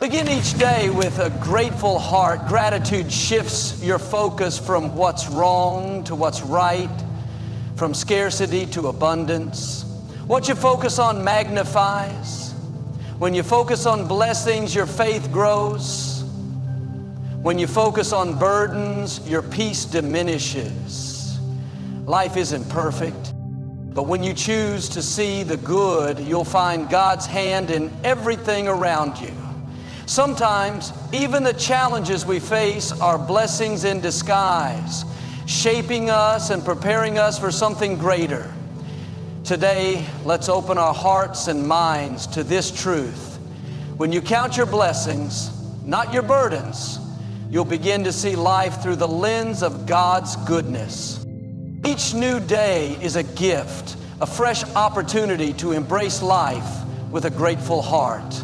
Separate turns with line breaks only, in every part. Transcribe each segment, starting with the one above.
Begin each day with a grateful heart. Gratitude shifts your focus from what's wrong to what's right, from scarcity to abundance. What you focus on magnifies. When you focus on blessings, your faith grows. When you focus on burdens, your peace diminishes. Life isn't perfect, but when you choose to see the good, you'll find God's hand in everything around you. Sometimes, even the challenges we face are blessings in disguise, shaping us and preparing us for something greater. Today, let's open our hearts and minds to this truth. When you count your blessings, not your burdens, you'll begin to see life through the lens of God's goodness. Each new day is a gift, a fresh opportunity to embrace life with a grateful heart.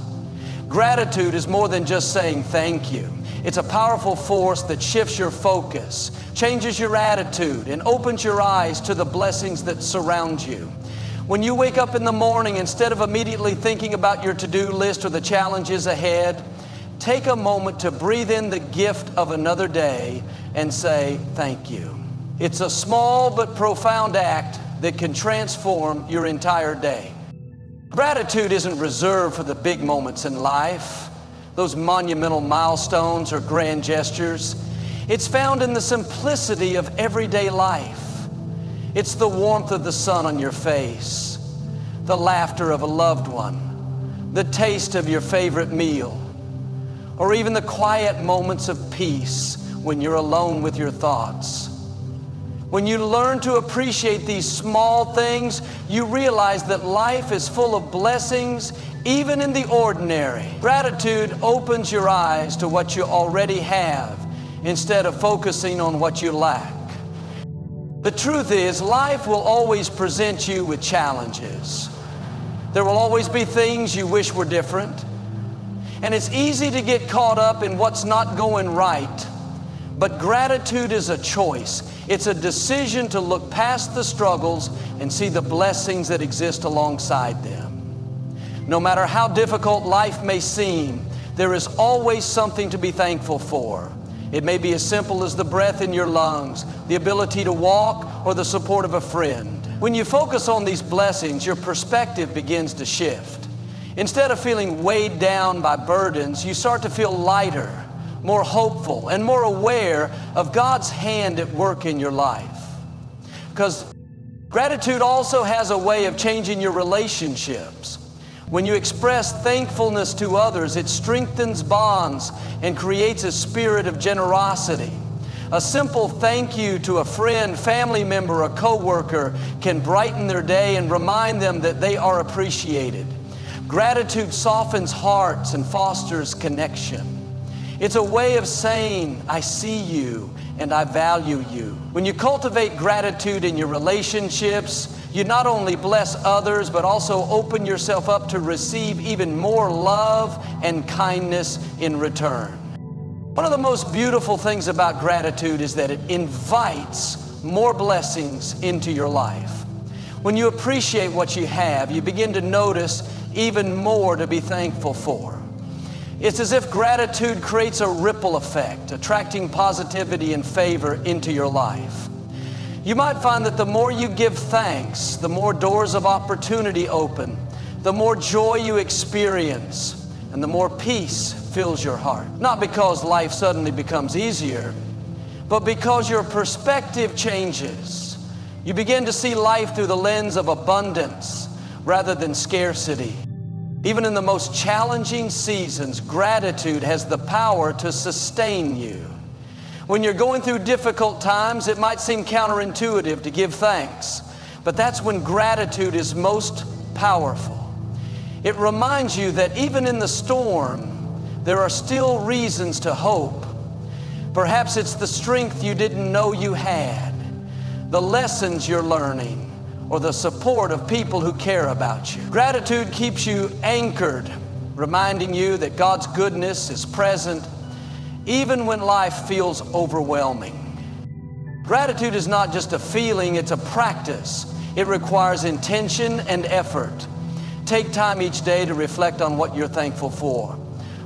Gratitude is more than just saying thank you. It's a powerful force that shifts your focus, changes your attitude, and opens your eyes to the blessings that surround you. When you wake up in the morning, instead of immediately thinking about your to-do list or the challenges ahead, take a moment to breathe in the gift of another day and say thank you. It's a small but profound act that can transform your entire day. Gratitude isn't reserved for the big moments in life, those monumental milestones or grand gestures. It's found in the simplicity of everyday life. It's the warmth of the sun on your face, the laughter of a loved one, the taste of your favorite meal, or even the quiet moments of peace when you're alone with your thoughts. When you learn to appreciate these small things, you realize that life is full of blessings, even in the ordinary. Gratitude opens your eyes to what you already have instead of focusing on what you lack. The truth is, life will always present you with challenges. There will always be things you wish were different. And it's easy to get caught up in what's not going right. But gratitude is a choice. It's a decision to look past the struggles and see the blessings that exist alongside them. No matter how difficult life may seem, there is always something to be thankful for. It may be as simple as the breath in your lungs, the ability to walk, or the support of a friend. When you focus on these blessings, your perspective begins to shift. Instead of feeling weighed down by burdens, you start to feel lighter, more hopeful, and more aware of God's hand at work in your life. Because gratitude also has a way of changing your relationships. When you express thankfulness to others, it strengthens bonds and creates a spirit of generosity. A simple thank you to a friend, family member, or coworker can brighten their day and remind them that they are appreciated. Gratitude softens hearts and fosters connection. It's a way of saying, I see you and I value you. When you cultivate gratitude in your relationships, you not only bless others, but also open yourself up to receive even more love and kindness in return. One of the most beautiful things about gratitude is that it invites more blessings into your life. When you appreciate what you have, you begin to notice even more to be thankful for. It's as if gratitude creates a ripple effect, attracting positivity and favor into your life. You might find that the more you give thanks, the more doors of opportunity open, the more joy you experience, and the more peace fills your heart. Not because life suddenly becomes easier, but because your perspective changes. You begin to see life through the lens of abundance rather than scarcity. Even in the most challenging seasons, gratitude has the power to sustain you. When you're going through difficult times, it might seem counterintuitive to give thanks, but that's when gratitude is most powerful. It reminds you that even in the storm, there are still reasons to hope. Perhaps it's the strength you didn't know you had, the lessons you're learning, or the support of people who care about you. Gratitude keeps you anchored, reminding you that God's goodness is present even when life feels overwhelming. Gratitude is not just a feeling, it's a practice. It requires intention and effort. Take time each day to reflect on what you're thankful for.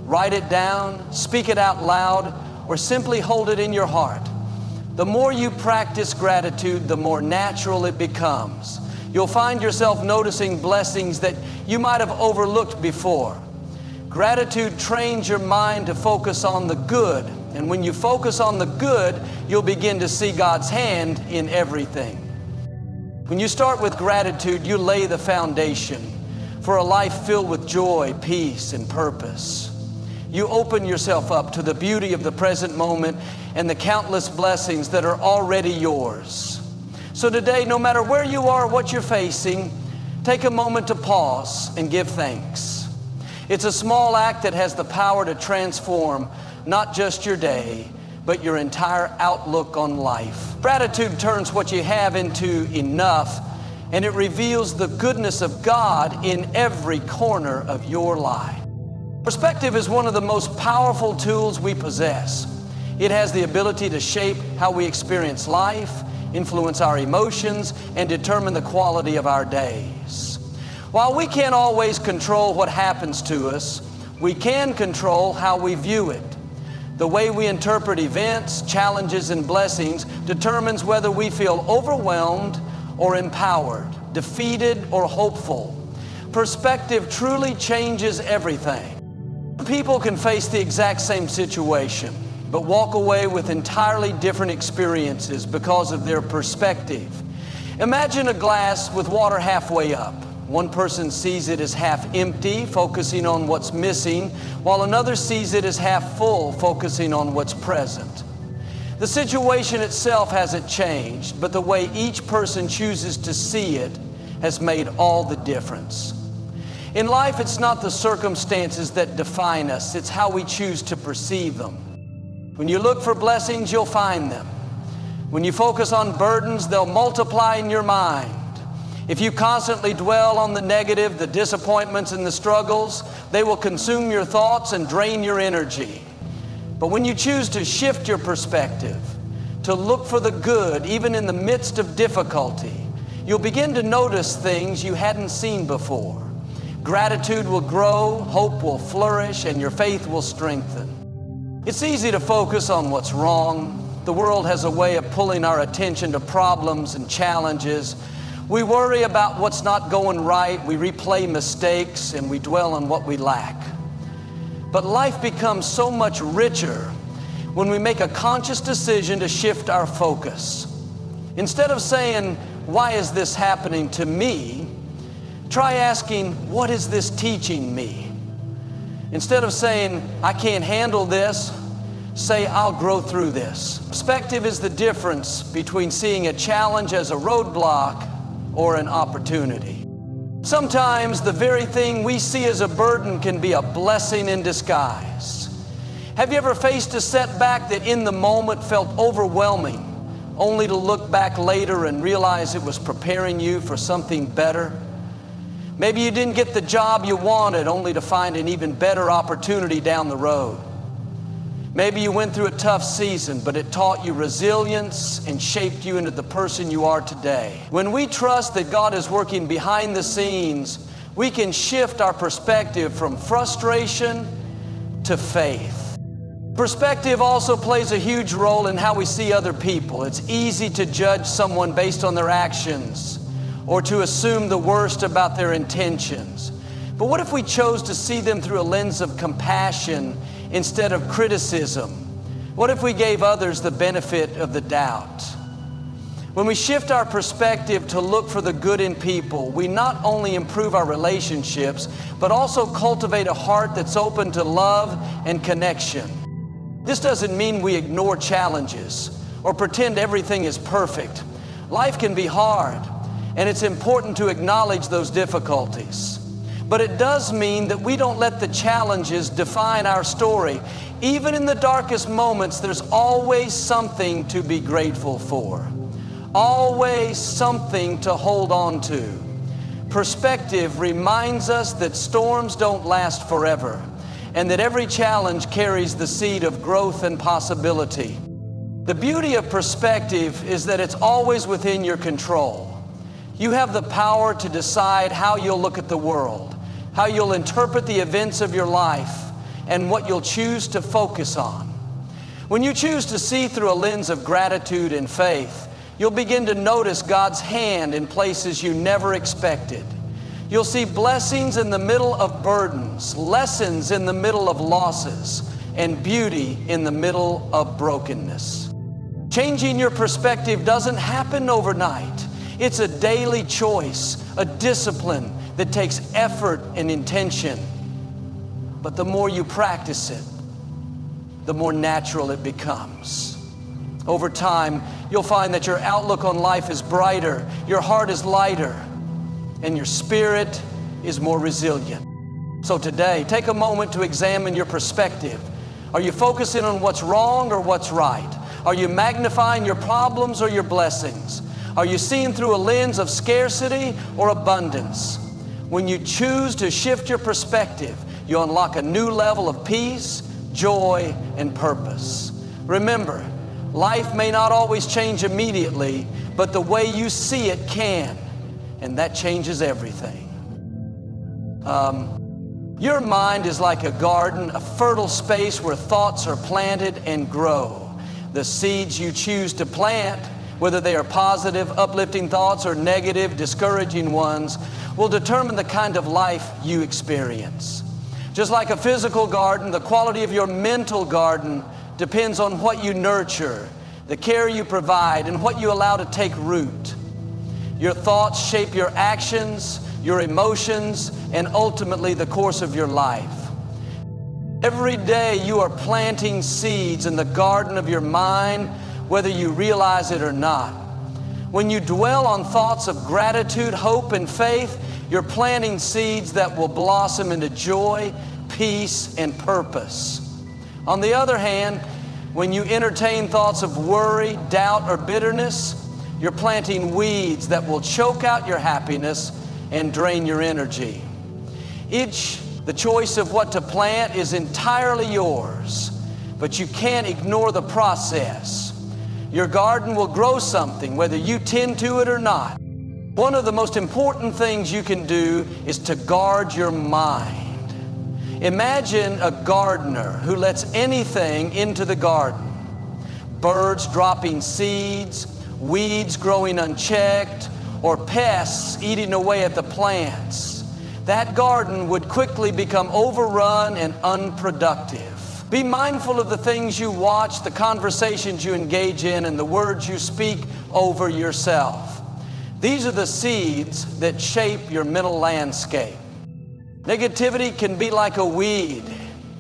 write it down, speak it out loud, or simply hold it in your heart. The more you practice gratitude, the more natural it becomes. You'll find yourself noticing blessings that you might have overlooked before. Gratitude trains your mind to focus on the good, and when you focus on the good, you'll begin to see God's hand in everything. When you start with gratitude, you lay the foundation for a life filled with joy, peace, and purpose. You open yourself up to the beauty of the present moment and the countless blessings that are already yours. So today, no matter where you are, what you're facing, take a moment to pause and give thanks. It's a small act that has the power to transform not just your day, but your entire outlook on life. Gratitude turns what you have into enough, and it reveals the goodness of God in every corner of your life. Perspective is one of the most powerful tools we possess. It has the ability to shape how we experience life, influence our emotions, and determine the quality of our days. While we can't always control what happens to us, we can control how we view it. The way we interpret events, challenges, and blessings determines whether we feel overwhelmed or empowered, defeated or hopeful. Perspective truly changes everything. People can face the exact same situation, but walk away with entirely different experiences because of their perspective. Imagine a glass with water halfway up. One person sees it as half empty, focusing on what's missing, while another sees it as half full, focusing on what's present. The situation itself hasn't changed, but the way each person chooses to see it has made all the difference. In life, it's not the circumstances that define us, it's how we choose to perceive them. When you look for blessings, you'll find them. When you focus on burdens, they'll multiply in your mind. If you constantly dwell on the negative, the disappointments and the struggles, they will consume your thoughts and drain your energy. But when you choose to shift your perspective, to look for the good, even in the midst of difficulty, you'll begin to notice things you hadn't seen before. Gratitude will grow, hope will flourish, and your faith will strengthen. It's easy to focus on what's wrong. The world has a way of pulling our attention to problems and challenges. We worry about what's not going right, we replay mistakes, and we dwell on what we lack. But life becomes so much richer when we make a conscious decision to shift our focus. Instead of saying, "Why is this happening to me?" try asking, "What is this teaching me?" Instead of saying, "I can't handle this," say, "I'll grow through this." Perspective is the difference between seeing a challenge as a roadblock or an opportunity. Sometimes the very thing we see as a burden can be a blessing in disguise. Have you ever faced a setback that in the moment felt overwhelming, only to look back later and realize it was preparing you for something better? Maybe you didn't get the job you wanted, only to find an even better opportunity down the road. Maybe you went through a tough season, but it taught you resilience and shaped you into the person you are today. When we trust that God is working behind the scenes, we can shift our perspective from frustration to faith. Perspective also plays a huge role in how we see other people. It's easy to judge someone based on their actions or to assume the worst about their intentions. But what if we chose to see them through a lens of compassion instead of criticism? What if we gave others the benefit of the doubt? When we shift our perspective to look for the good in people, we not only improve our relationships, but also cultivate a heart that's open to love and connection. This doesn't mean we ignore challenges or pretend everything is perfect. Life can be hard, and it's important to acknowledge those difficulties. But it does mean that we don't let the challenges define our story. Even in the darkest moments, there's always something to be grateful for. Always something to hold on to. Perspective reminds us that storms don't last forever, and that every challenge carries the seed of growth and possibility. The beauty of perspective is that it's always within your control. You have the power to decide how you'll look at the world, how you'll interpret the events of your life, and what you'll choose to focus on. When you choose to see through a lens of gratitude and faith, you'll begin to notice God's hand in places you never expected. You'll see blessings in the middle of burdens, lessons in the middle of losses, and beauty in the middle of brokenness. Changing your perspective doesn't happen overnight. It's a daily choice, a discipline that takes effort and intention. But the more you practice it, the more natural it becomes. Over time, you'll find that your outlook on life is brighter, your heart is lighter, and your spirit is more resilient. So today, take a moment to examine your perspective. Are you focusing on what's wrong or what's right? Are you magnifying your problems or your blessings? Are you seeing through a lens of scarcity or abundance? When you choose to shift your perspective, you unlock a new level of peace, joy, and purpose. Remember, life may not always change immediately, but the way you see it can, and that changes everything. Your mind is like a garden, a fertile space where thoughts are planted and grow. The seeds you choose to plant, whether they are positive, uplifting thoughts or negative, discouraging ones, will determine the kind of life you experience. Just like a physical garden, the quality of your mental garden depends on what you nurture, the care you provide, and what you allow to take root. Your thoughts shape your actions, your emotions, and ultimately the course of your life. Every day you are planting seeds in the garden of your mind, whether you realize it or not. When you dwell on thoughts of gratitude, hope, and faith, you're planting seeds that will blossom into joy, peace, and purpose. On the other hand, when you entertain thoughts of worry, doubt, or bitterness, you're planting weeds that will choke out your happiness and drain your energy. The choice of what to plant is entirely yours, but you can't ignore the process. Your garden will grow something, whether you tend to it or not. One of the most important things you can do is to guard your mind. Imagine a gardener who lets anything into the garden. Birds dropping seeds, weeds growing unchecked, or pests eating away at the plants. That garden would quickly become overrun and unproductive. Be mindful of the things you watch, the conversations you engage in, and the words you speak over yourself. These are the seeds that shape your mental landscape. Negativity can be like a weed.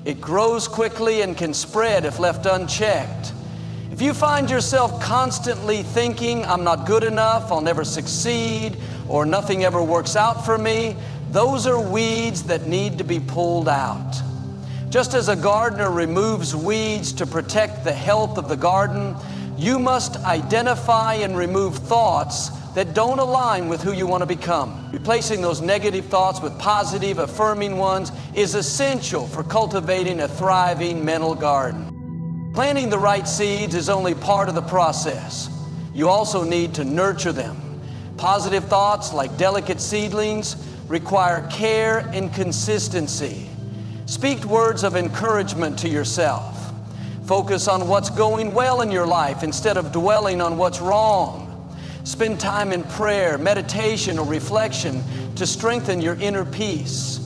It grows quickly and can spread if left unchecked. If you find yourself constantly thinking, I'm not good enough, I'll never succeed, or nothing ever works out for me, those are weeds that need to be pulled out. Just as a gardener removes weeds to protect the health of the garden, you must identify and remove thoughts that don't align with who you want to become. Replacing those negative thoughts with positive, affirming ones is essential for cultivating a thriving mental garden. Planting the right seeds is only part of the process. You also need to nurture them. Positive thoughts, like delicate seedlings, require care and consistency. Speak words of encouragement to yourself. Focus on what's going well in your life instead of dwelling on what's wrong. Spend time in prayer, meditation, or reflection to strengthen your inner peace.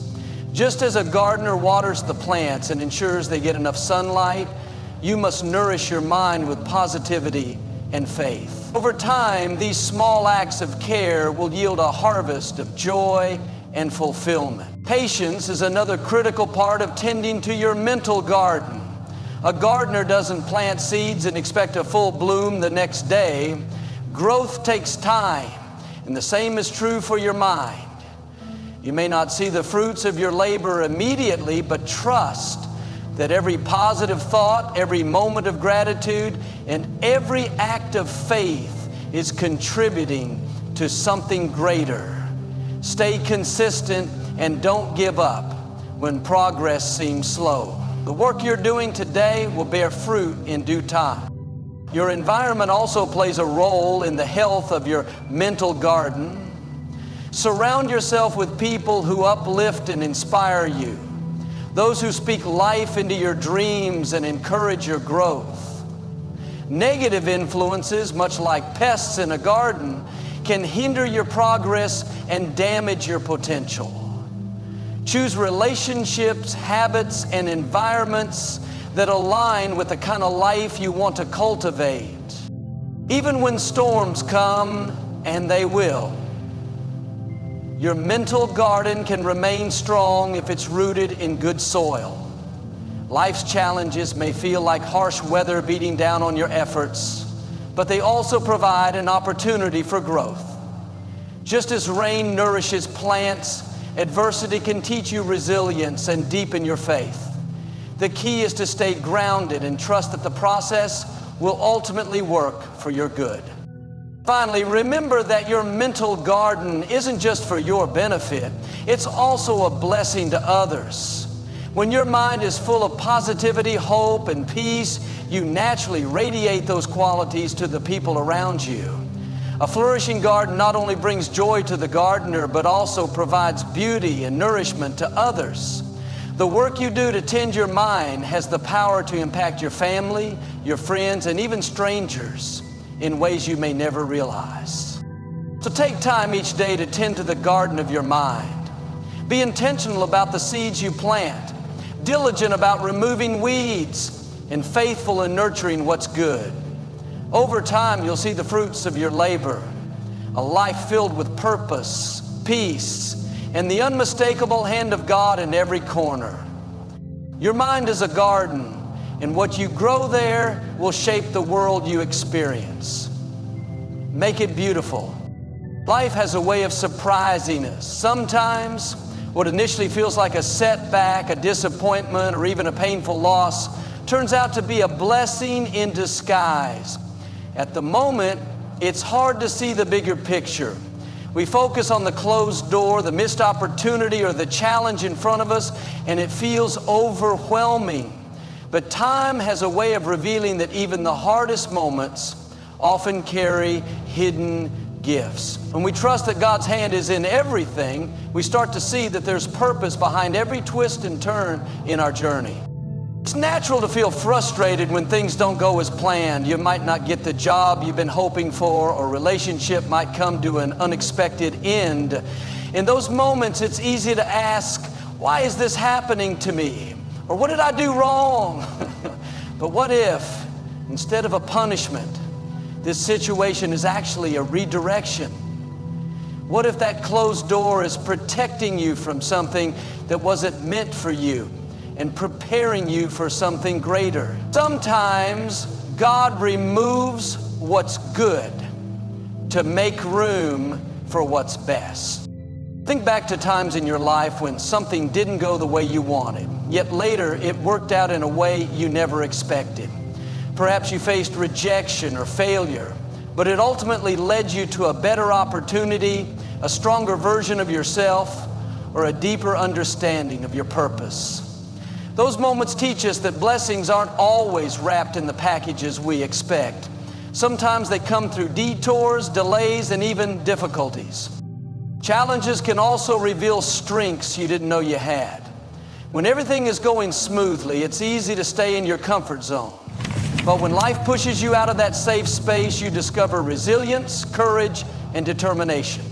Just as a gardener waters the plants and ensures they get enough sunlight, you must nourish your mind with positivity and faith. Over time, these small acts of care will yield a harvest of joy and fulfillment. Patience is another critical part of tending to your mental garden. A gardener doesn't plant seeds and expect a full bloom the next day. Growth takes time, and the same is true for your mind. You may not see the fruits of your labor immediately, but trust that every positive thought, every moment of gratitude, and every act of faith is contributing to something greater. Stay consistent and don't give up when progress seems slow. The work you're doing today will bear fruit in due time. Your environment also plays a role in the health of your mental garden. Surround yourself with people who uplift and inspire you. those who speak life into your dreams and encourage your growth. Negative influences, much like pests in a garden, can hinder your progress and damage your potential. Choose relationships, habits, and environments that align with the kind of life you want to cultivate. Even when storms come, and they will, your mental garden can remain strong if it's rooted in good soil. Life's challenges may feel like harsh weather beating down on your efforts, but they also provide an opportunity for growth. Just as rain nourishes plants, adversity can teach you resilience and deepen your faith. The key is to stay grounded and trust that the process will ultimately work for your good. Finally, remember that your mental garden isn't just for your benefit, it's also a blessing to others. When your mind is full of positivity, hope, and peace, you naturally radiate those qualities to the people around you. A flourishing garden not only brings joy to the gardener, but also provides beauty and nourishment to others. The work you do to tend your mind has the power to impact your family, your friends, and even strangers in ways you may never realize. So take time each day to tend to the garden of your mind. Be intentional about the seeds you plant, diligent about removing weeds, and faithful in nurturing what's good. Over time, you'll see the fruits of your labor, a life filled with purpose, peace, and the unmistakable hand of God in every corner. Your mind is a garden, and what you grow there will shape the world you experience. Make it beautiful. Life has a way of surprising us. Sometimes what initially feels like a setback, a disappointment, or even a painful loss turns out to be a blessing in disguise. At the moment, it's hard to see the bigger picture. We focus on the closed door, the missed opportunity, or the challenge in front of us, and it feels overwhelming. But time has a way of revealing that even the hardest moments often carry hidden gifts. When we trust that God's hand is in everything, we start to see that there's purpose behind every twist and turn in our journey. It's natural to feel frustrated when things don't go as planned. You might not get the job you've been hoping for, or relationship might come to an unexpected end. In those moments, it's easy to ask, why is this happening to me? Or what did I do wrong? But what if, instead of a punishment, this situation is actually a redirection? What if that closed door is protecting you from something that wasn't meant for you and preparing you for something greater? Sometimes God removes what's good to make room for what's best. Think back to times in your life when something didn't go the way you wanted, yet later it worked out in a way you never expected. Perhaps you faced rejection or failure, but it ultimately led you to a better opportunity, a stronger version of yourself, or a deeper understanding of your purpose. Those moments teach us that blessings aren't always wrapped in the packages we expect. Sometimes they come through detours, delays, and even difficulties. Challenges can also reveal strengths you didn't know you had. When everything is going smoothly, it's easy to stay in your comfort zone. But when life pushes you out of that safe space, you discover resilience, courage, and determination.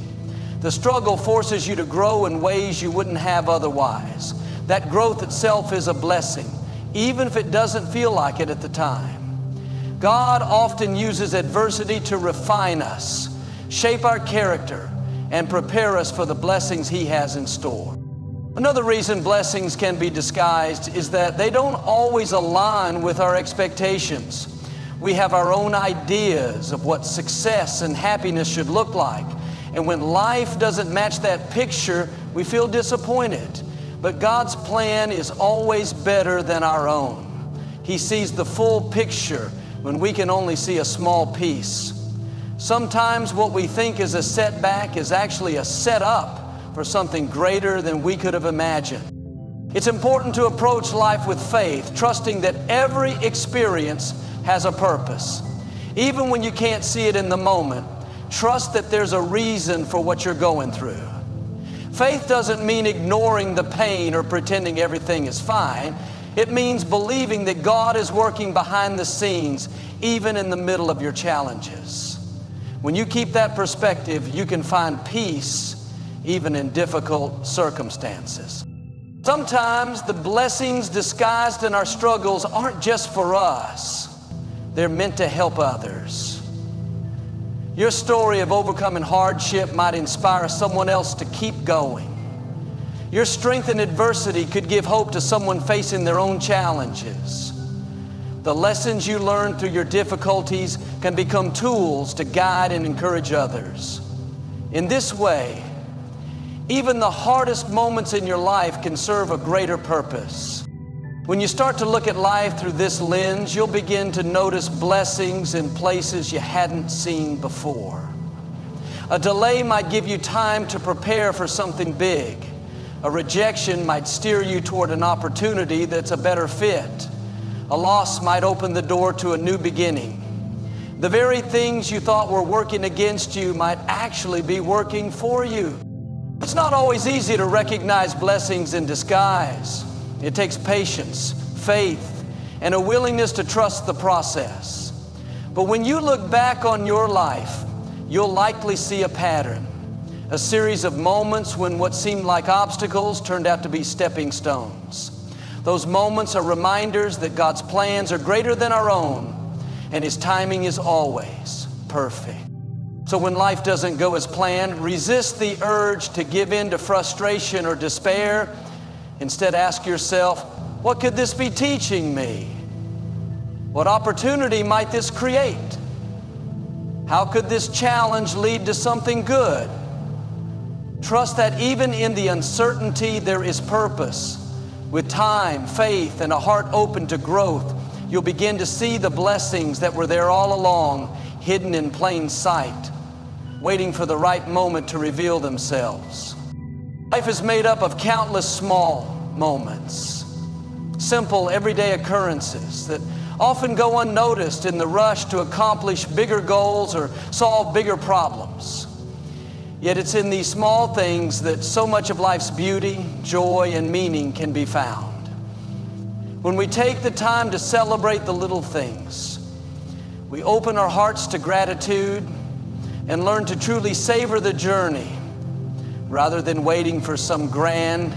The struggle forces you to grow in ways you wouldn't have otherwise. That growth itself is a blessing, even if it doesn't feel like it at the time. God often uses adversity to refine us, shape our character, and prepare us for the blessings He has in store. Another reason blessings can be disguised is that they don't always align with our expectations. We have our own ideas of what success and happiness should look like. And when life doesn't match that picture, we feel disappointed. But God's plan is always better than our own. He sees the full picture when we can only see a small piece. Sometimes what we think is a setback is actually a setup for something greater than we could have imagined. It's important to approach life with faith, trusting that every experience has a purpose. Even when you can't see it in the moment, trust that there's a reason for what you're going through. Faith doesn't mean ignoring the pain or pretending everything is fine. It means believing that God is working behind the scenes, even in the middle of your challenges. When you keep that perspective, you can find peace even in difficult circumstances. Sometimes the blessings disguised in our struggles aren't just for us. They're meant to help others. Your story of overcoming hardship might inspire someone else to keep going. Your strength in adversity could give hope to someone facing their own challenges. The lessons you learn through your difficulties can become tools to guide and encourage others. In this way, even the hardest moments in your life can serve a greater purpose. When you start to look at life through this lens, you'll begin to notice blessings in places you hadn't seen before. A delay might give you time to prepare for something big. A rejection might steer you toward an opportunity that's a better fit. A loss might open the door to a new beginning. The very things you thought were working against you might actually be working for you. It's not always easy to recognize blessings in disguise. It takes patience, faith, and a willingness to trust the process. But when you look back on your life, you'll likely see a pattern, a series of moments when what seemed like obstacles turned out to be stepping stones. Those moments are reminders that God's plans are greater than our own, and His timing is always perfect. So when life doesn't go as planned, resist the urge to give in to frustration or despair. Instead, ask yourself, what could this be teaching me? What opportunity might this create? How could this challenge lead to something good? Trust that even in the uncertainty, there is purpose. With time, faith, and a heart open to growth, you'll begin to see the blessings that were there all along, hidden in plain sight, waiting for the right moment to reveal themselves. Life is made up of countless small moments, simple everyday occurrences that often go unnoticed in the rush to accomplish bigger goals or solve bigger problems. Yet it's in these small things that so much of life's beauty, joy, and meaning can be found. When we take the time to celebrate the little things, we open our hearts to gratitude and learn to truly savor the journey rather than waiting for some grand,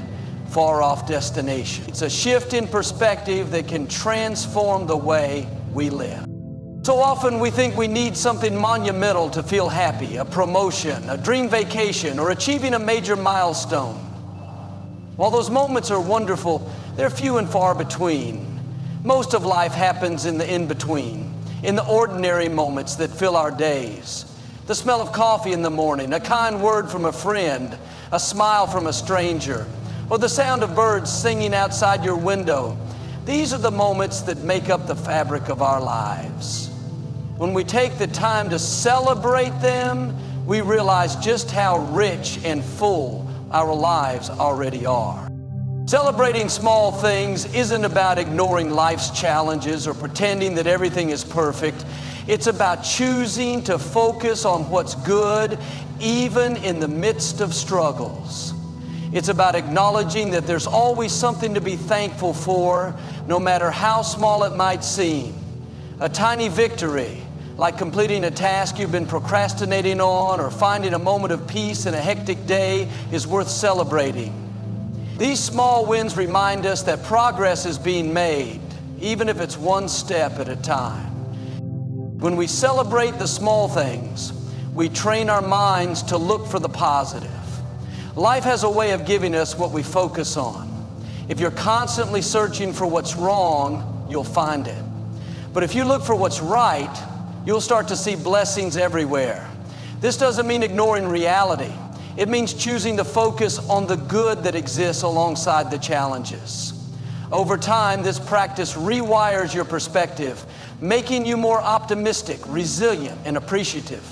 far-off destination. It's a shift in perspective that can transform the way we live. So often we think we need something monumental to feel happy, a promotion, a dream vacation, or achieving a major milestone. While those moments are wonderful, they're few and far between. Most of life happens in the in-between, in the ordinary moments that fill our days. The smell of coffee in the morning, a kind word from a friend, a smile from a stranger, or the sound of birds singing outside your window. These are the moments that make up the fabric of our lives. When we take the time to celebrate them, we realize just how rich and full our lives already are. Celebrating small things isn't about ignoring life's challenges or pretending that everything is perfect. It's about choosing to focus on what's good, even in the midst of struggles. It's about acknowledging that there's always something to be thankful for, no matter how small it might seem. A tiny victory, like completing a task you've been procrastinating on or finding a moment of peace in a hectic day, is worth celebrating. These small wins remind us that progress is being made, even if it's one step at a time. When we celebrate the small things, we train our minds to look for the positive. Life has a way of giving us what we focus on. If you're constantly searching for what's wrong, you'll find it. But if you look for what's right, you'll start to see blessings everywhere. This doesn't mean ignoring reality. It means choosing to focus on the good that exists alongside the challenges. Over time, this practice rewires your perspective, making you more optimistic, resilient, and appreciative.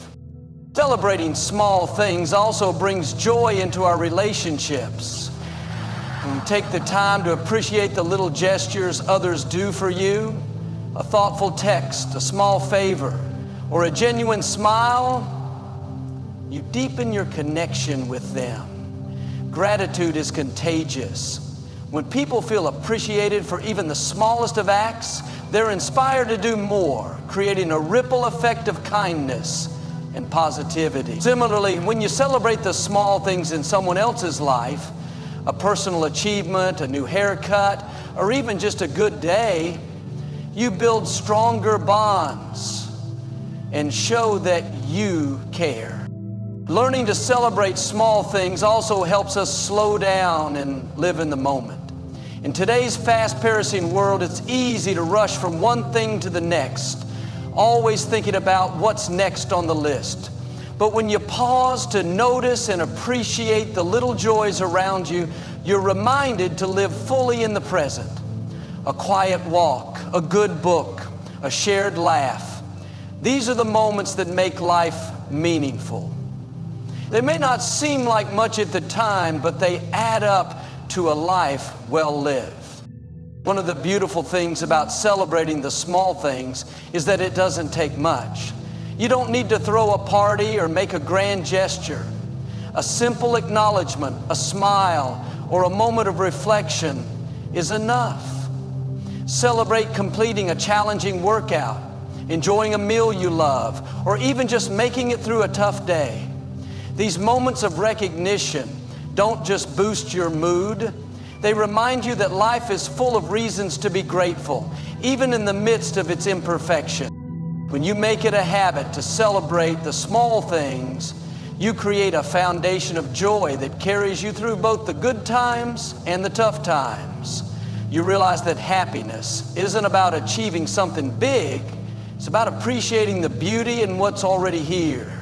Celebrating small things also brings joy into our relationships. When you take the time to appreciate the little gestures others do for you, a thoughtful text, a small favor, or a genuine smile, you deepen your connection with them. Gratitude is contagious. When people feel appreciated for even the smallest of acts, they're inspired to do more, creating a ripple effect of kindness and positivity. Similarly, when you celebrate the small things in someone else's life, a personal achievement, a new haircut, or even just a good day, you build stronger bonds and show that you care. Learning to celebrate small things also helps us slow down and live in the moment. In today's fast-paced world, it's easy to rush from one thing to the next, always thinking about what's next on the list. But when you pause to notice and appreciate the little joys around you, you're reminded to live fully in the present. A quiet walk, a good book, a shared laugh. These are the moments that make life meaningful. They may not seem like much at the time, but they add up to a life well lived. One of the beautiful things about celebrating the small things is that it doesn't take much. You don't need to throw a party or make a grand gesture. A simple acknowledgement, a smile, or a moment of reflection is enough. Celebrate completing a challenging workout, enjoying a meal you love, or even just making it through a tough day. These moments of recognition don't just boost your mood, they remind you that life is full of reasons to be grateful, even in the midst of its imperfection. When you make it a habit to celebrate the small things, you create a foundation of joy that carries you through both the good times and the tough times. You realize that happiness isn't about achieving something big, it's about appreciating the beauty in what's already here.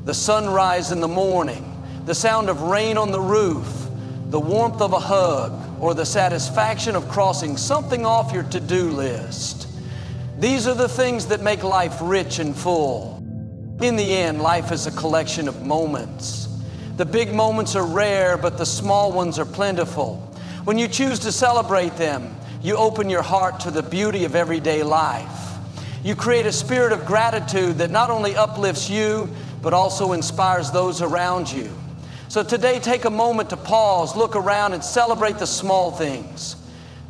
The sunrise in the morning, the sound of rain on the roof, the warmth of a hug, or the satisfaction of crossing something off your to-do list. These are the things that make life rich and full. In the end, life is a collection of moments. The big moments are rare, but the small ones are plentiful. When you choose to celebrate them, you open your heart to the beauty of everyday life. You create a spirit of gratitude that not only uplifts you, but also inspires those around you. So today, take a moment to pause, look around, and celebrate the small things.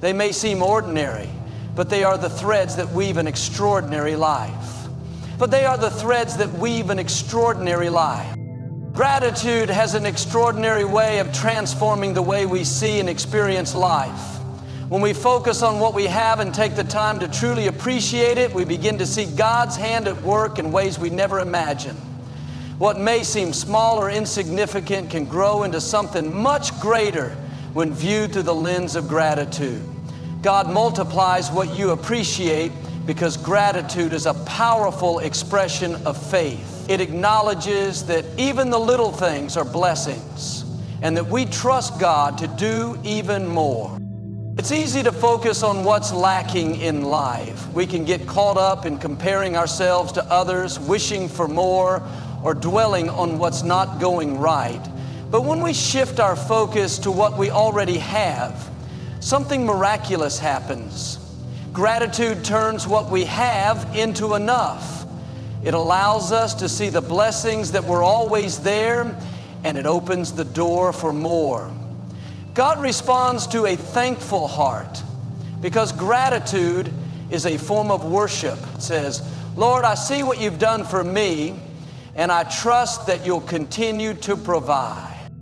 They may seem ordinary, but they are the threads that weave an extraordinary life. Gratitude has an extraordinary way of transforming the way we see and experience life. When we focus on what we have and take the time to truly appreciate it, we begin to see God's hand at work in ways we never imagined. What may seem small or insignificant can grow into something much greater when viewed through the lens of gratitude. God multiplies what you appreciate because gratitude is a powerful expression of faith. It acknowledges that even the little things are blessings and that we trust God to do even more. It's easy to focus on what's lacking in life. We can get caught up in comparing ourselves to others, wishing for more, or dwelling on what's not going right. But when we shift our focus to what we already have, something miraculous happens. Gratitude turns what we have into enough. It allows us to see the blessings that were always there, and it opens the door for more. God responds to a thankful heart because gratitude is a form of worship. It says, Lord, I see what you've done for me, and I trust that you'll continue to provide.